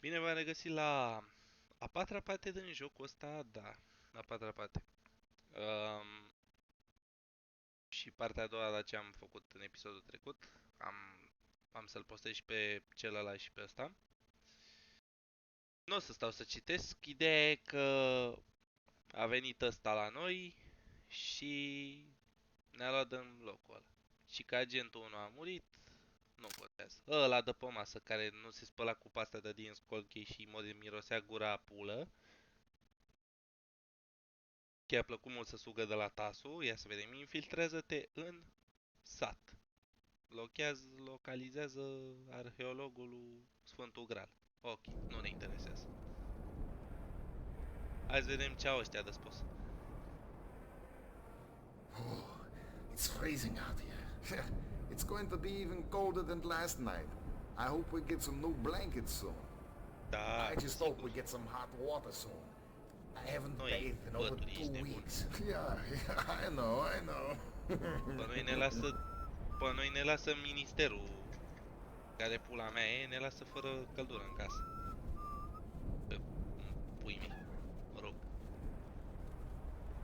Bine v-am regăsit la a patra parte din jocul ăsta, da, a patra parte. Um, și partea a doua la ce am făcut în episodul trecut. Am să-l postez și pe celălalt și pe ăsta. Nu o să stau să citesc, ideea e că a venit ăsta la noi și ne-a luat în locul ăla. Și că agentul 1 a murit, nu contează. Ăla de pe masă care nu se spăla cu pasta de dinți colchei și mirosea gura a pulă. Chiar a plăcut mult să sugă de la tasul. Ia să vedem. Infiltrează-te în sat. Localizează arheologul lui Sfântul Graal. Ok, nu ne interesează. Hai să vedem ce au ăștia de spus. Oh, it's freezing out here. It's going to be even colder than last night. I hope we get some new blankets soon. Da, I just hope sigur. we get some hot water soon. I haven't Noi, bathed in over bături, ești 2 nebun. weeks. Yeah, I know. Pe noi ne lasă ministerul, care pula mea e, ne lasă fără căldură în casă. Că, pui mei, mă rog.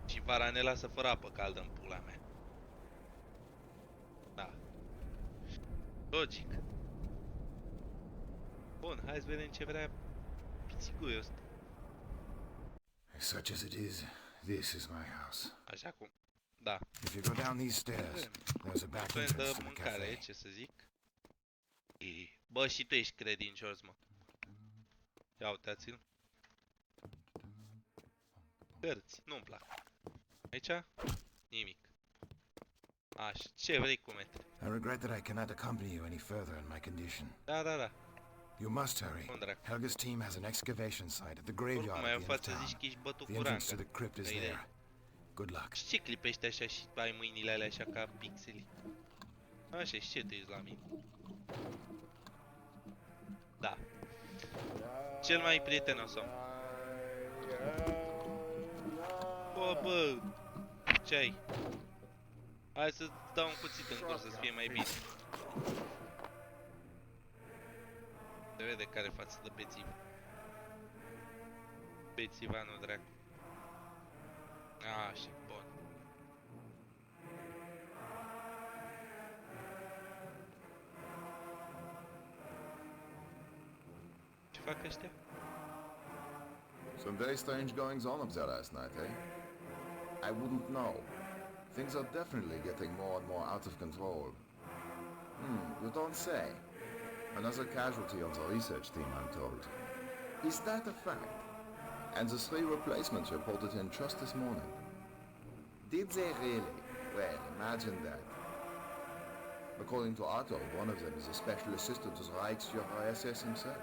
Și vara ne lasă fără apă caldă în pula mea. Da. Logic. Bun, hai să vedem ce vrea pițiguiul ăsta. Such as it is, this is my house. Așa cum. Da. If you go down these stairs, there's a back Sunt entrance de to the mâncare, cafe. ce să zic. Bă, și tu ești credincios, mă. Ia uitați-l. Cărți, nu-mi plac. Aici? Nimic. Așa, ce vrei cu metre? I regret that I cannot accompany you any further in my condition. Da. You must hurry. Bun, dracu. Helga's team has an excavation site at the Oricum, graveyard mai at în the end of față zici town. că ești bătut The cu entrance to ranga. the crypt is Ca idee. there. Good luck. Și ce clipești așa și ai mâinile alea așa ca pixeli? Așa, și ce te uiți la mine? Da. Cel mai prietenos om. Bă, ce ai? Hai să-ți dau un cuțit în curs să-ți fie mai bine. Se vede care față de bețiv. Bețivanul dracu. Așa, bun. Ce fac ăștia? Some very strange goings on up there last night, eh? I wouldn't know. Things are definitely getting more and more out of control. You don't say. Another casualty of the research team, I'm told. Is that a fact? And the 3 replacements reported in just this morning. Did they really? Well, imagine that. According to Otto, one of them is a special assistant to the Reichsführer SS himself.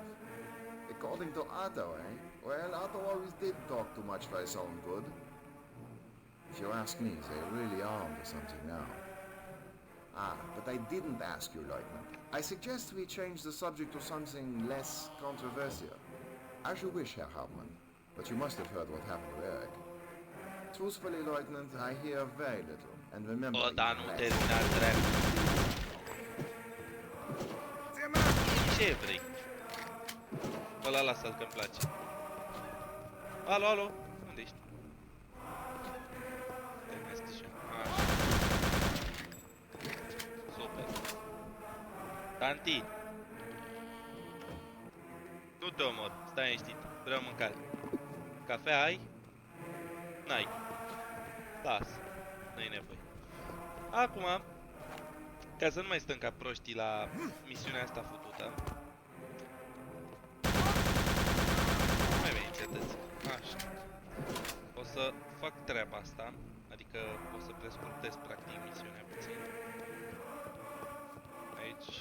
According to Otto, eh? Well, Otto always did talk too much for his own good. If you ask me, they really are onto something now. But I didn't ask you, Lieutenant. I suggest we change the subject to something less controversial. As you wish, Herr Hauptmann. But you must have heard what happened to Eric. Truthfully, Lieutenant, I hear very little. And remember, Bă, da, even nu less. termina dracu. Ce vrei? Ăla lasă-l că-mi place. Alo, unde ești? Terminesc și eu. Așa. Super. Tanti! Nu te omor, stai liniștit. Vreau mâncare. Cafea ai? N-ai. Las. Nu-i nevoie. Acum, ca să nu mai stăm ca proștii la misiunea asta futută. Nu mai veni cetăți. Așa. O să fac treaba asta. Adică o să prescurtez practic misiunea puțin. Aici.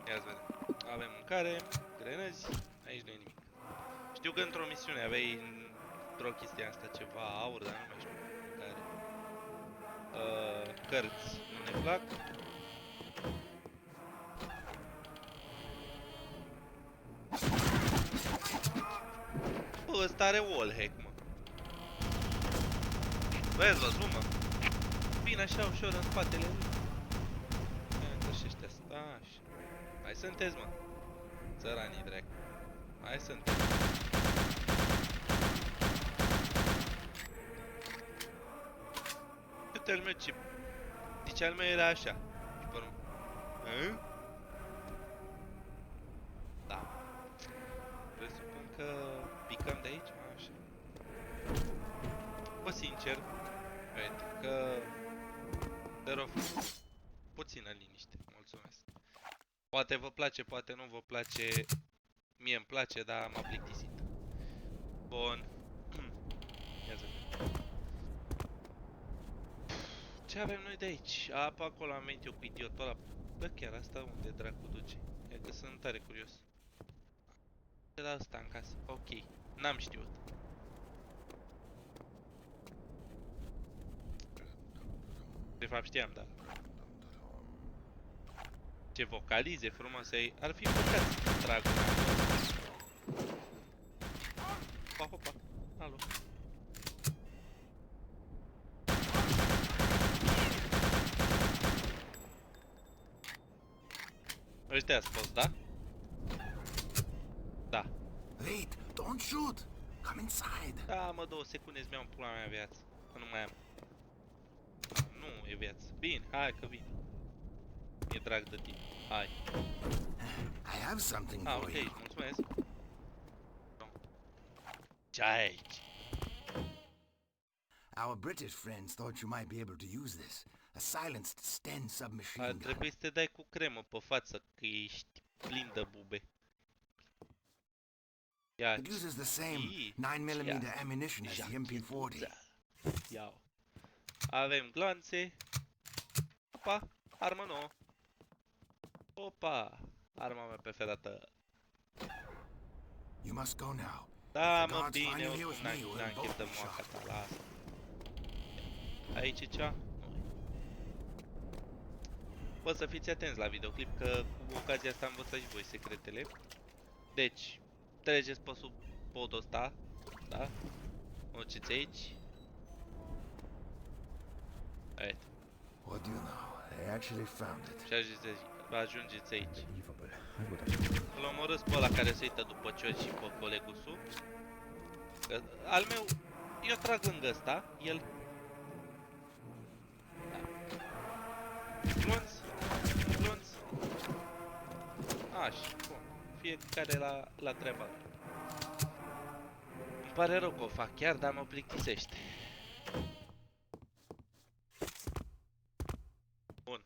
Ia să vedem. Avem mâncare, grenăzi, aici nu e nimic. Știu că într-o misiune aveai într-o chestie asta ceva aur, dar nu mai știu care. Cărți nu ne plac. Bă, ăsta are wallhack, mă. Vezi, văzut, mă? Vin așa ușor în spatele lui. Ia, că și ăștia așa. Mai sunteți, mă. Țăranii dracu. Hai suntem. Uite al meu ce... Deci al meu era așa. Și pe urmă... Hă? Da. Presupun că picăm de aici, așa. Bă, sincer, uite, că... Te rog, puțină liniște, mulțumesc. Poate vă place, poate nu vă place. Mie îmi place, dar m-a plictisit. Bun. Ia zi. Ce avem noi de aici? Apa acolo, am venit eu cu idiotul ăla. Bă, chiar asta unde dracu duce? E că sunt tare curios. De la asta în casă. Ok. N-am știut. De fapt știam, dar... Ce vocalize frumoase. Ar fi păcat să trag una. Hopa, hopa. Alo. Ăștia ați fost, da? Da. Wait, don't shoot! Come inside. Da, mă, 2 secunde îți mi-au în pula mea viață. Că nu mai am. Nu e viață. Bine, hai că vin. Mi-e drag de tine. Hai. I have something Ah, for ok, you. mulțumesc. Ce ai aici? Our British friends thought you might be able to use this. A silenced Sten submachine Ar gun. trebui să te dai cu cremă pe față, că ești plin de bube. Ia, It uses the same Ii, 9mm ia, ammunition as the MP40. Iau. Avem glanțe. Opa, armă nouă. Opa, arma mea preferată. You must go now. Da, The mă, guards find bine, you here oricum with me, we'll n-am both chef de be moaca shot. ta, lasă. Aici e cea? Nu. Bă, să fiți atenți la videoclip, că cu ocazia asta învățați și voi secretele. Deci, treceți pe sub podul ăsta, da? O duceți aici. Uite, What do you know? They actually found it. și ajungeți aici. Îl omorâți pe ăla care se uită după cioci și pe colegul sub. Că al meu, eu trag lângă ăsta, el... Da. Glonț, glonț. Așa, bun. Fiecare la treaba lui. Îmi pare rău că o fac chiar, dar mă plictisește. Bun.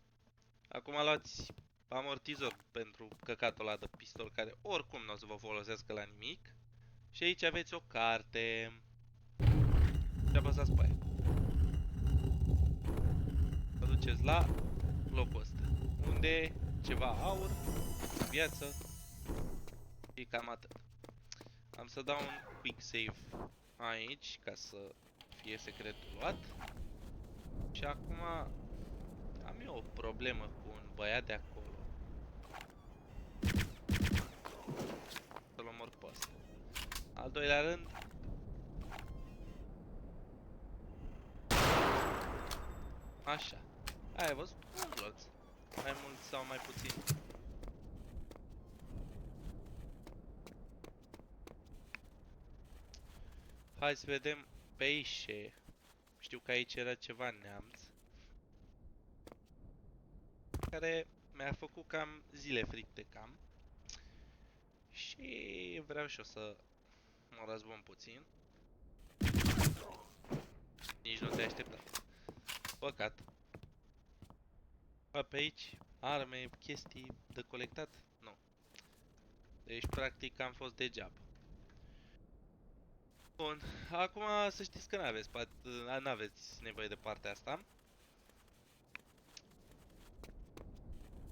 Acum luați amortizor pentru căcatul ăla de pistol care oricum nu o să vă folosească la nimic. Și aici aveți o carte. Și apăsați pe aia. Vă duceți la locul ăsta. Unde ceva aur, viață și cam atât. Am să dau un quick save aici ca să fie secretul luat. Și acum am eu o problemă cu un băiat de acolo. Să-l omor pe ăsta. Al doilea rând, așa. Ai văzut? Un glonț. Mai mult sau mai puțin. Hai să vedem pe aici. Știu că aici era ceva neamț care mi-a făcut cam zile fricte cam. Și vreau și eu să mă răzbun puțin. Nici nu te aștepta. Păcat. Pe aici, arme, chestii de colectat? Nu. Deci, practic, am fost degeaba. Bun, acum să știți că n-aveți nevoie de partea asta.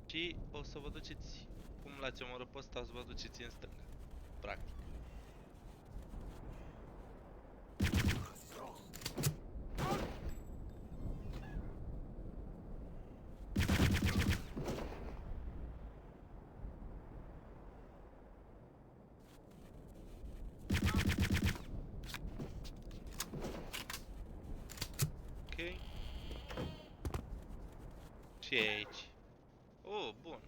Și o să vă duceți, cum l-ați omorât pe ăsta, o să vă duceți în stânga. Practic. Ok. Și aici. Oh, bun.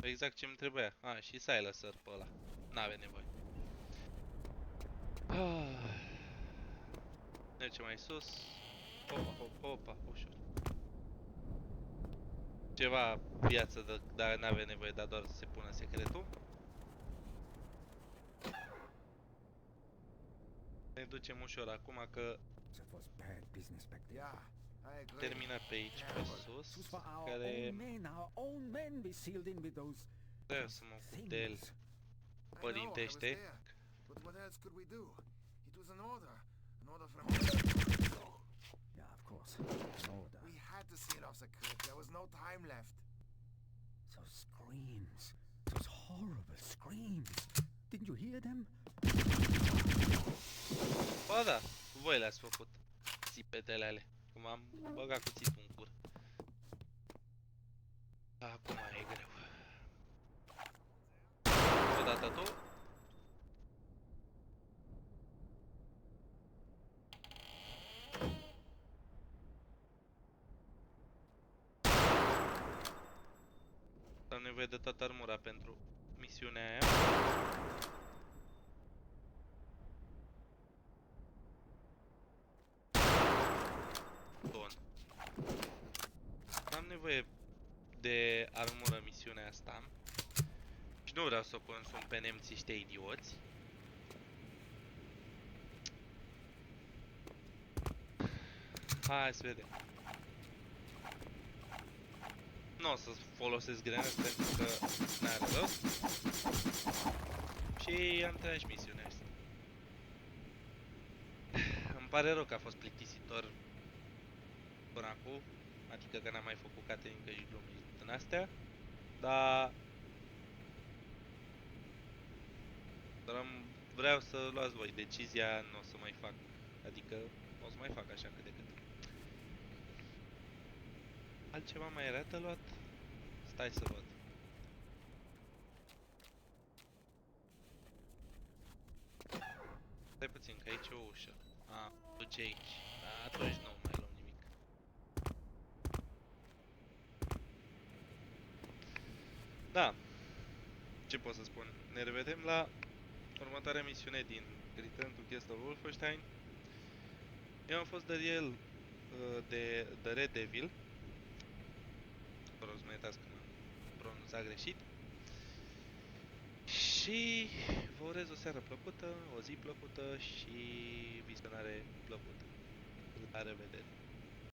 exact ce-mi trebuia. Și Silencer pe ăla. N-avea nevoie. Mergem mai sus. Opa, ușor. Ceva viață, dar n-avea nevoie, dar doar să se pună secretul. Ne ducem ușor acum că That was bad business back then. Yeah, I agree. termină pe aici, pe It was sus, for care our own men we sealed in with those trebuie să mă ocup de el things. I know, I was părintește. there. But what else could we do? It was an order. An order from... Yeah, of course. An order. We had to seal off the crypt. There was no time left. Those screams. Those horrible screams. Didn't you hear them? Ba da, voi le-ați făcut țipetele alea. Cum am băgat cuțitul în gură. Acum e greu. Odată tu. Am nevoie de toată armura pentru misiunea aia. Bun. Am nevoie de armură misiunea asta. Și nu vreau să o consum pe nemții ăștia idioți. Hai să vedem. Nu o să folosesc grenade pentru că n-are rost. Și am terminat și misiunea asta. Îmi pare rău că a fost plictisitor până acum. Adică că n-am mai făcut caterincă și glume din astea. Dar vreau să luați voi decizia, nu o să mai fac. Adică o să mai fac așa cât de cât. Altceva mai era de luat? Stai să văd. Stai puțin, că aici e o ușă. Duce aici. Atunci nu mai luăm nimic. Da. Ce pot să spun? Ne revedem la următoarea misiune din Return to Castle Wolfenstein. Eu am fost de Red Devil. Vă rog să mă iertați că m-am pronunțat greșit. Și vă urez o seară plăcută, o zi plăcută și vizionare plăcută. La revedere!